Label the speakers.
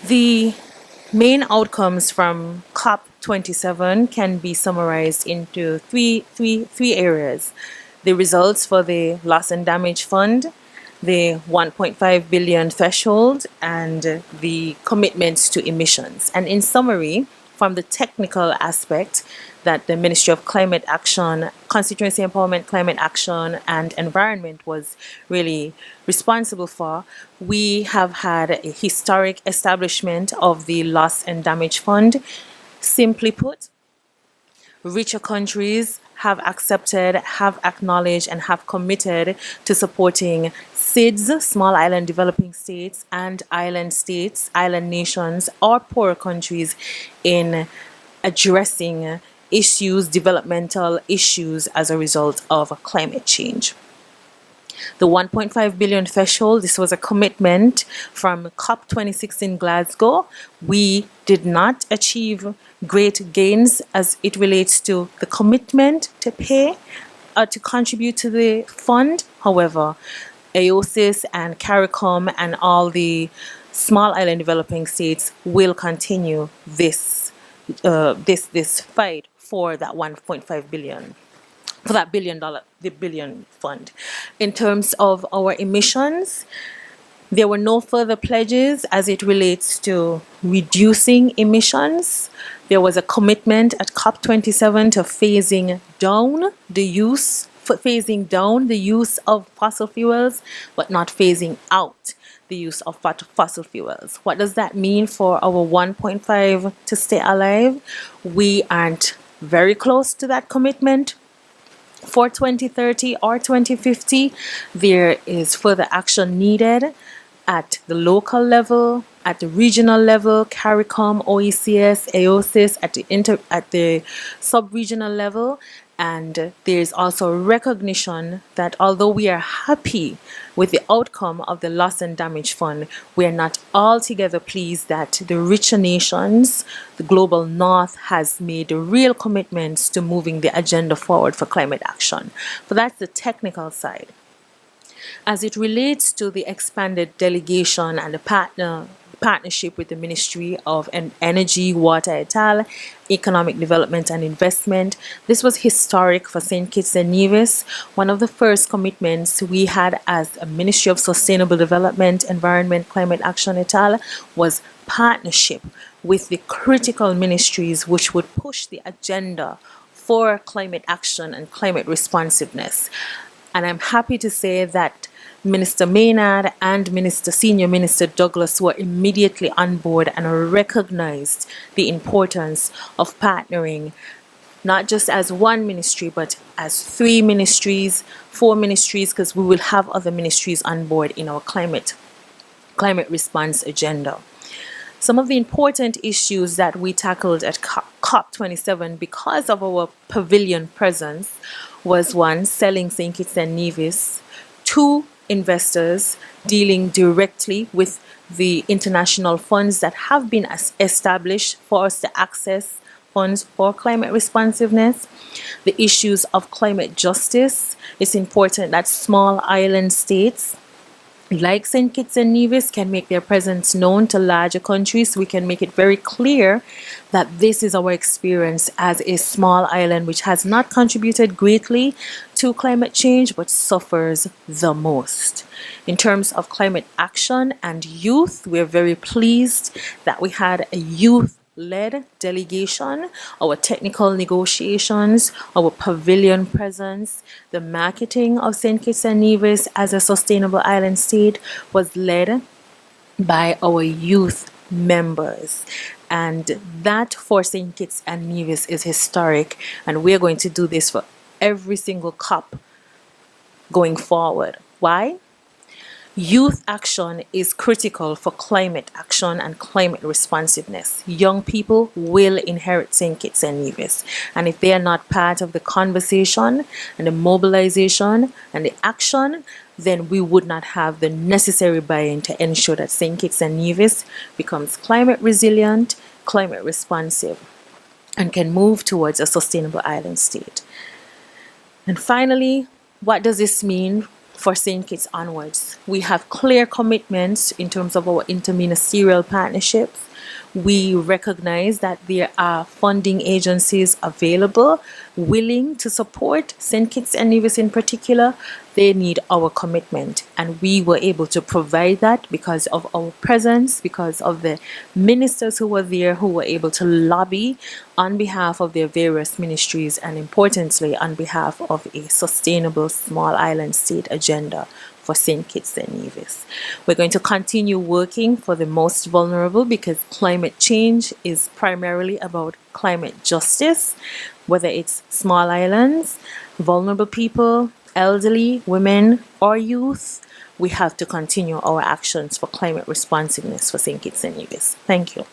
Speaker 1: The main outcomes from COP27 can be summarized into three areas: the results for the loss and damage fund, the 1.5 billion threshold, and the commitments to emissions. And in summary, from the technical aspect that the Ministry of Climate Action, Constituency Empowerment, Climate Action, and Environment was really responsible for, we have had a historic establishment of the Loss and Damage Fund. Simply put, richer countries have accepted, have acknowledged, and have committed to supporting SIDS, small island developing states, island nations, or poorer countries in addressing issues, developmental issues as a result of climate change. The 1.5 billion threshold, this was a commitment from COP26 in Glasgow. We did not achieve great gains as it relates to the commitment to pay, to contribute to the fund. However, AOSIS and CARICOM and all the small island developing states will continue this fight for that 1.5 billion, for that the billion fund. In terms of our emissions, there were no further pledges as it relates to reducing emissions. There was a commitment at COP27 to phasing down the use of fossil fuels, but not phasing out the use of fossil fuels. What does that mean for our 1.5 to stay alive? We aren't very close to that commitment. For 2030 or 2050, there is further action needed at the local level, at the regional level, CARICOM, OECS, AOSIS, at the sub-regional level. And there is also recognition that although we are happy with the outcome of the Loss and Damage Fund, we are not altogether pleased that the richer nations, the global north, has made real commitments to moving the agenda forward for climate action. But that's the technical side. As it relates to the expanded delegation and the partnership with the Ministry of Energy, Water et al., Economic Development and Investment, this was historic for St. Kitts and Nevis. One of the first commitments we had as a Ministry of Sustainable Development, Environment, Climate Action et al. Was partnership with the critical ministries which would push the agenda for climate action and climate responsiveness. And I'm happy to say that Minister Maynard and Senior Minister Douglas were immediately on board and recognized the importance of partnering, not just as one ministry, but as 3 ministries, 4 ministries, because we will have other ministries on board in our climate response agenda. Some of the important issues that we tackled at COP27 because of our pavilion presence was 1, selling St. Kitts and Nevis, 2, investors dealing directly with the international funds that have been established for us to access funds for climate responsiveness, the issues of climate justice. It's important that small island states like St. Kitts and Nevis can make their presence known to larger countries. We can make it very clear that this is our experience as a small island which has not contributed greatly to climate change but suffers the most. In terms of climate action and youth, we're very pleased that we had a youth-led delegation, our technical negotiations, our pavilion presence, the marketing of St. Kitts and Nevis as a sustainable island state was led by our youth members. And that for St. Kitts and Nevis is historic, and we're going to do this for every single COP going forward. Why? Youth action is critical for climate action and climate responsiveness. Young people will inherit St. Kitts and Nevis, and if they are not part of the conversation and the mobilization and the action, then we would not have the necessary buy-in to ensure that St. Kitts and Nevis becomes climate resilient, climate responsive, and can move towards a sustainable island state. And finally, what does this mean for St. Kitts onwards. We have clear commitments in terms of our interministerial partnerships. We recognize that there are funding agencies available willing to support St. Kitts and Nevis in particular. They need our commitment, and we were able to provide that because of our presence, because of the ministers who were there, who were able to lobby on behalf of their various ministries, and importantly on behalf of a sustainable small island state agenda for St. Kitts and Nevis. We're going to continue working for the most vulnerable, because climate change is primarily about climate justice, whether it's small islands, vulnerable people, elderly, women, or youth. We have to continue our actions for climate responsiveness for St. Kitts and Nevis. Thank you.